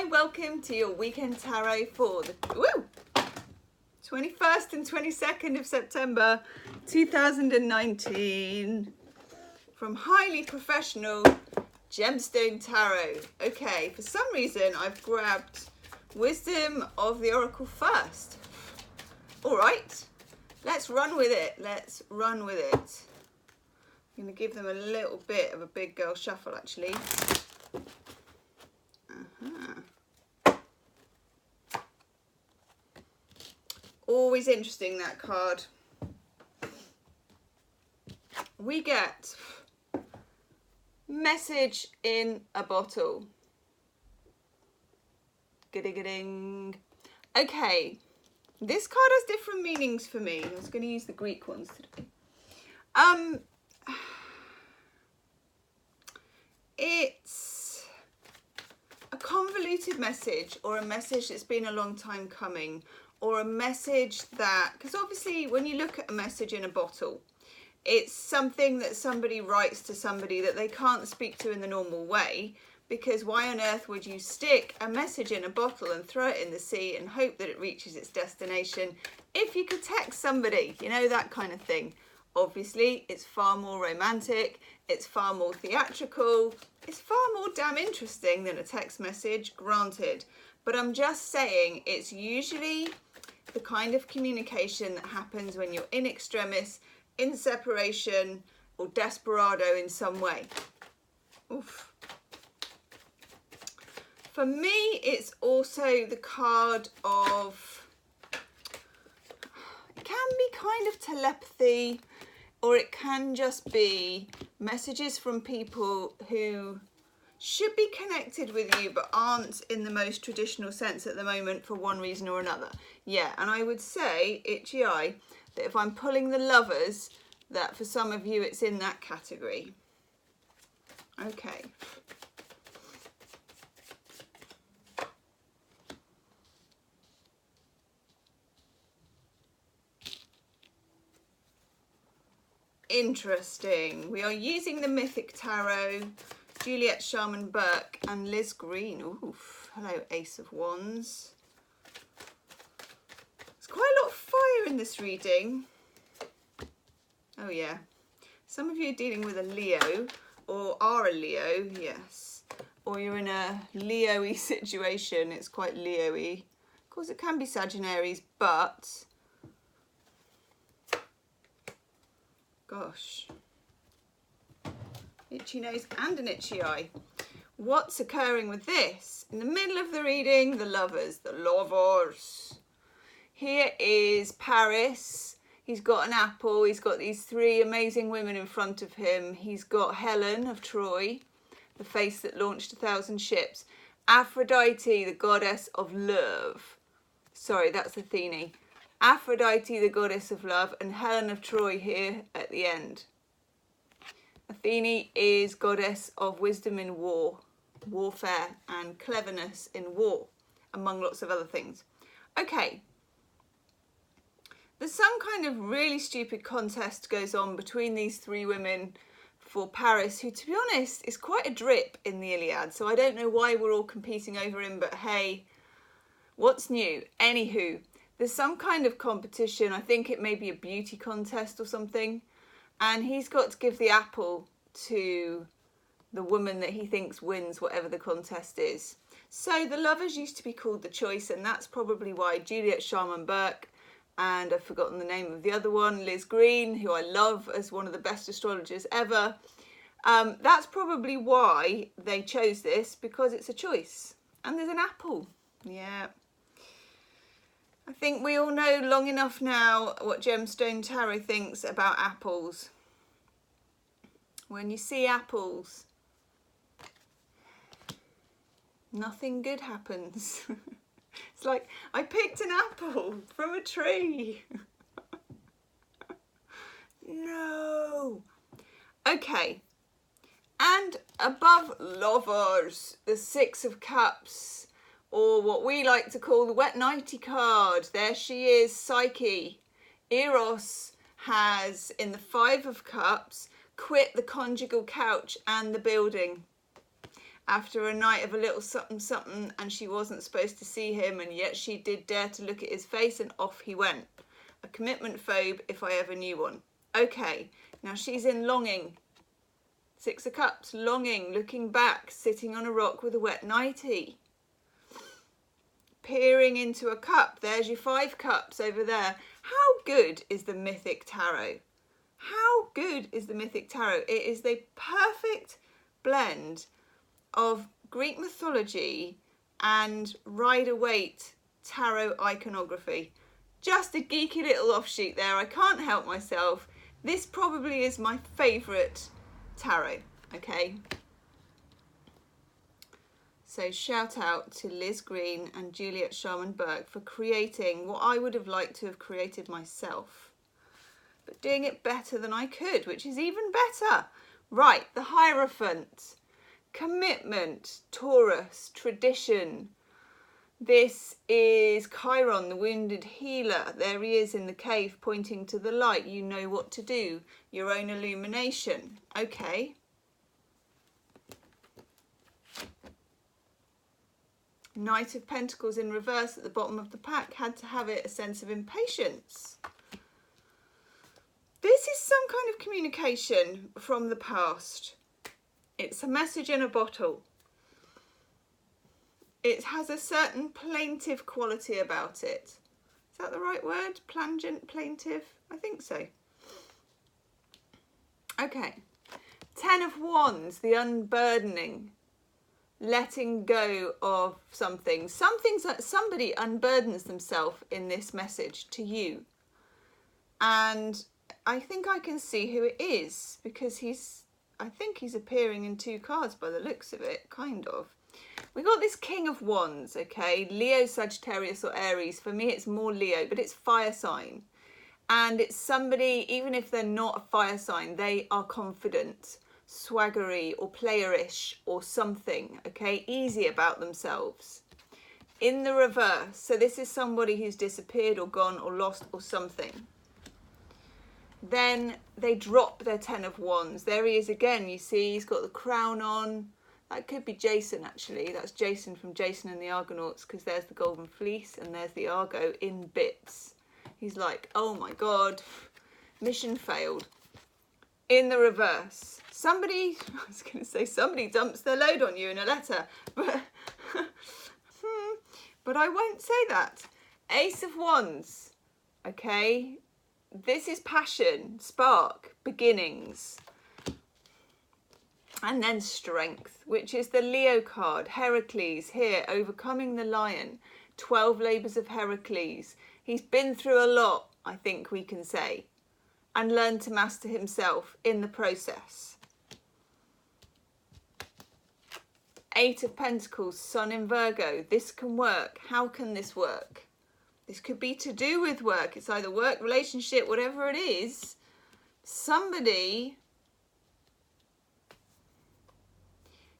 Hi, welcome to your weekend tarot for the 21st and 22nd of September 2019 from highly professional Gemstone Tarot. Okay, for some reason I've grabbed Wisdom of the Oracle first. All right, let's run with it. Let's run with it. I'm going to give them a little bit of a big girl shuffle actually. Always interesting, that card. We get message in a bottle. Giddy-gidding. Okay, this card has different meanings for me. I was going to use the Greek ones today. It's a convoluted message, or a message that's been a long time coming, or a message that, because obviously when you look at a message in a bottle, it's something that somebody writes to somebody that they can't speak to in the normal way, because why on earth would you stick a message in a bottle and throw it in the sea and hope that it reaches its destination if you could text somebody, you know, that kind of thing. Obviously, it's far more romantic, it's far more theatrical, it's far more damn interesting than a text message, granted. But I'm just saying, it's usually the kind of communication that happens when you're in extremis, in separation, or desperado in some way. Oof. For me, it's also the card of, it can be kind of telepathy, or it can just be messages from people who should be connected with you but aren't in the most traditional sense at the moment for one reason or another. Yeah, and I would say, itchy eye, that if I'm pulling the Lovers, that for some of you it's in that category. Okay. Interesting. We are using the Mythic Tarot, Juliet Sharman Burke and Liz Green. Oof. Hello, Ace of Wands. There's quite a lot of fire in this reading. Oh yeah. Some of you are dealing with a Leo, or are a Leo, yes. Or you're in a Leo-y situation. It's quite Leo-y. Of course, it can be Sagittarius, but gosh. Itchy nose and an itchy eye. What's occurring with this? In the middle of the reading, the Lovers, the Lovers. Here is Paris. He's got an apple. He's got these three amazing women in front of him. He's got Helen of Troy, the face that launched 1,000 ships. Aphrodite, the goddess of love. Sorry, that's Athene. Aphrodite, the goddess of love, and Helen of Troy here at the end. Athene is goddess of wisdom in war, warfare, and cleverness in war, among lots of other things. Okay. There's some kind of really stupid contest goes on between these three women for Paris, who, to be honest, is quite a drip in the Iliad. So I don't know why we're all competing over him, but hey, what's new? Anywho, there's some kind of competition. I think it may be a beauty contest or something. And he's got to give the apple to the woman that he thinks wins whatever the contest is. So the Lovers used to be called The Choice, and that's probably why Juliet Sharman Burke, and I've forgotten the name of the other one, Liz Green, who I love as one of the best astrologers ever. That's probably why they chose this, because it's a choice. And there's an apple. Yeah. I think we all know long enough now what Gemstone Tarot thinks about apples. When you see apples, nothing good happens. It's like, I picked an apple from a tree. No. Okay. And above Lovers, the Six of Cups, or what we like to call the wet nighty card. There she is, Psyche. Eros has, in the Five of Cups, quit the conjugal couch and the building. after a night of a little something something, and she wasn't supposed to see him, and yet she did dare to look at his face, and off he went. A commitment phobe if I ever knew one. Okay, now she's in longing. 6 of Cups, longing, looking back, sitting on a rock with a wet nightie. Peering into a cup. There's your 5 Cups over there. How good is the Mythic Tarot? How good is the Mythic Tarot? It is the perfect blend of Greek mythology and Rider-Waite tarot iconography. Just a geeky little offshoot there. I can't help myself. This probably is my favourite tarot, okay? So shout out to Liz Green and Juliet Sharman Burke for creating what I would have liked to have created myself, but doing it better than I could, which is even better. Right, the Hierophant. Commitment, Taurus, tradition. This is Chiron, the wounded healer. There he is in the cave pointing to the light. You know what to do. Your own illumination. Okay. Knight of Pentacles in reverse at the bottom of the pack. Had to have it, a sense of impatience. This is some kind of communication from the past. It's a message in a bottle. It has a certain plaintive quality about it. Is that the right word? Plangent, plaintive? I think so. Okay. 10 of Wands, the unburdening. Letting go of something. Somebody unburdens themselves in this message to you. And I think I can see who it is, because I think he's appearing in 2 cards by the looks of it, kind of. We got this King of Wands, okay? Leo, Sagittarius or Aries. For me, it's more Leo, but it's fire sign. And it's somebody, even if they're not a fire sign, they are confident, swaggery or playerish or something, okay? Easy about themselves. In the reverse, so this is somebody who's disappeared or gone or lost or something. Then they drop their 10 of Wands. There he is again, you see, he's got the crown on. That could be Jason, actually. That's Jason from Jason and the Argonauts, because there's the Golden Fleece and there's the Argo in bits. He's like, oh my God, mission failed. In the reverse, somebody, I was going to say somebody dumps their load on you in a letter, but, but I won't say that. Ace of Wands, okay? This is passion, spark, beginnings. And then strength, which is the Leo card. Heracles here, overcoming the lion. 12 labours of Heracles. He's been through a lot, I think we can say, and learned to master himself in the process. 8 of Pentacles, Sun in Virgo. This can work. How can this work? This could be to do with work. It's either work, relationship, whatever it is. Somebody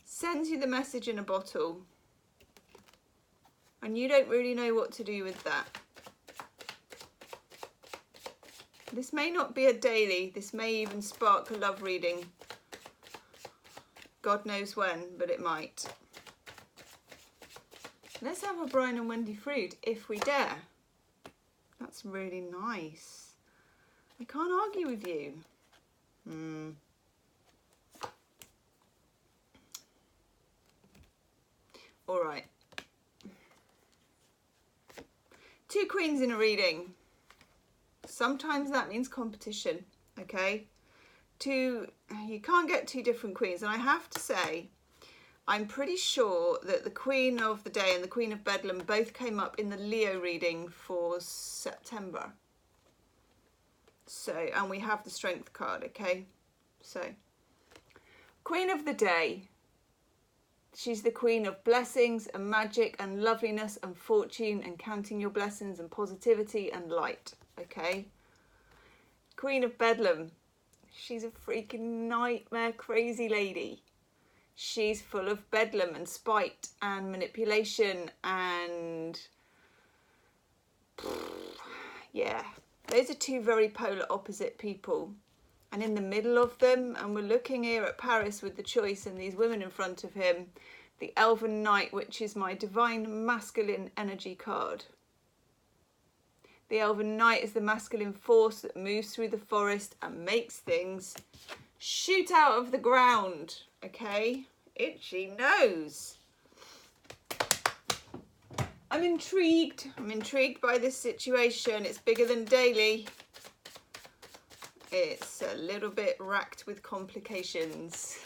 sends you the message in a bottle and you don't really know what to do with that. This may not be a daily. This may even spark a love reading. God knows when, but it might. Let's have a Brian and Wendy Frood, if we dare. That's really nice. I can't argue with you. All right. 2 queens in a reading. Sometimes that means competition, okay? You can't get 2 different queens. And I have to say, I'm pretty sure that the Queen of the Day and the Queen of Bedlam both came up in the Leo reading for September. So, and we have the Strength card, okay? So, Queen of the Day. She's the queen of blessings and magic and loveliness and fortune and counting your blessings and positivity and light, okay? Queen of Bedlam. She's a freaking nightmare crazy lady. She's full of bedlam and spite and manipulation and... yeah, those are 2 very polar opposite people. And in the middle of them, and we're looking here at Paris with the choice and these women in front of him, the Elven Knight, which is my divine masculine energy card. The Elven Knight is the masculine force that moves through the forest and makes things shoot out of the ground. Okay, itchy nose. I'm intrigued by this situation. It's bigger than daily. It's a little bit racked with complications.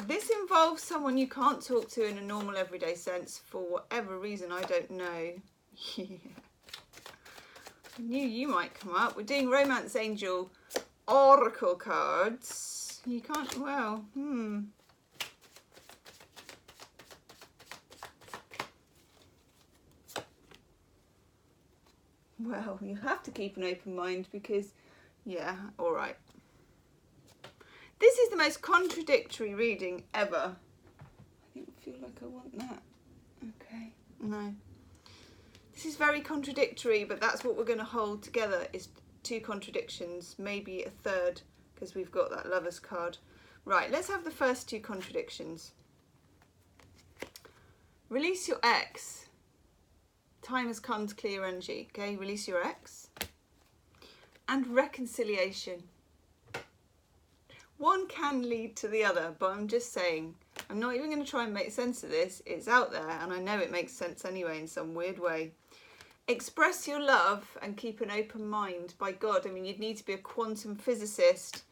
This involves someone you can't talk to in a normal everyday sense for whatever reason, I don't know. Yeah. I knew you might come up. We're doing Romance Angel Oracle cards. You can't, well, Well, you have to keep an open mind because, yeah, all right. This is the most contradictory reading ever. I don't feel like I want that. Okay, no. This is very contradictory, but that's what we're going to hold together is two contradictions, maybe a third, because we've got that Lovers card. Right, let's have the first two contradictions. Release your ex. Time has come to clear energy. Okay, release your ex. And reconciliation. One can lead to the other, but I'm just saying, I'm not even going to try and make sense of this. It's out there, and I know it makes sense anyway in some weird way. Express your love and keep an open mind. By God, I mean, you'd need to be a quantum physicist.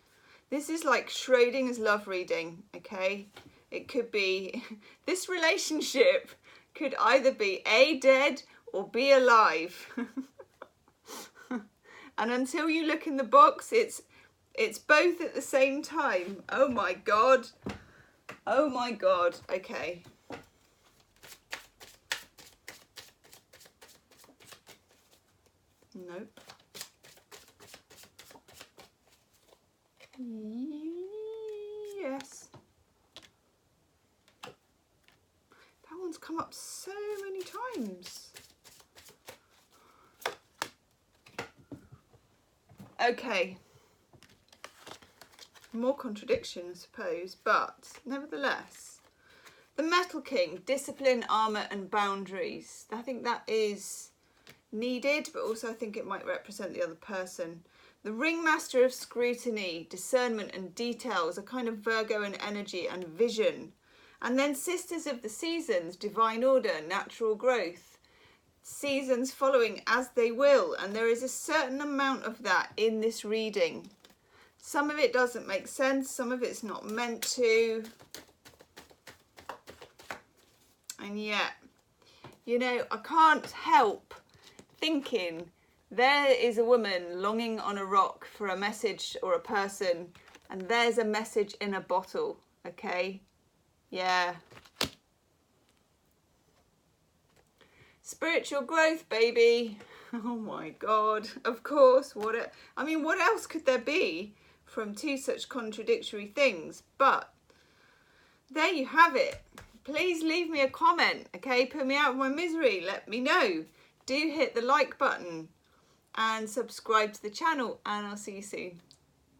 This is like Schrödinger's love reading, okay? It could be, this relationship could either be A, dead, or B, alive. And until you look in the box, it's both at the same time. Oh my God. Oh my God. Okay. Nope. Yes. That one's come up so many times. Okay. More contradiction, I suppose, but nevertheless. The Metal King, discipline, armour and boundaries. I think that is needed, but also I think it might represent the other person. The Ringmaster of Scrutiny, discernment and details, a kind of Virgo and energy and vision. And then Sisters of the Seasons, divine order, natural growth. Seasons following as they will, and there is a certain amount of that in this reading. Some of it doesn't make sense, some of it's not meant to. And yet, you know, I can't help thinking there is a woman longing on a rock for a message or a person, and there's a message in a bottle, okay? Yeah. Spiritual growth, baby. Oh my God, of course. What else could there be from two such contradictory things? But there you have it. Please leave me a comment, okay? Put me out of my misery. Let me know. Do hit the like button and subscribe to the channel, and I'll see you soon.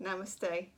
Namaste.